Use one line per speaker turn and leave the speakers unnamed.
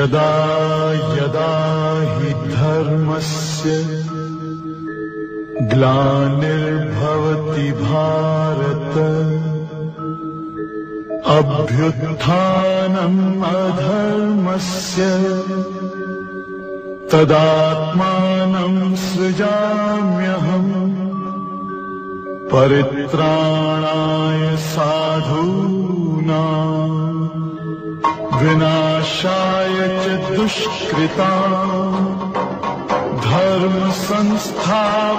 यदा यदा हि धर्मस्य ग्लानिर्भवति भारत अभ्युत्थानम् अधर्मस्य तदात्मानं सृजाम्यहम् परित्राणाय साधूनां विनाशाय च दुष्कृतां धर्म संस्थापनार्थाय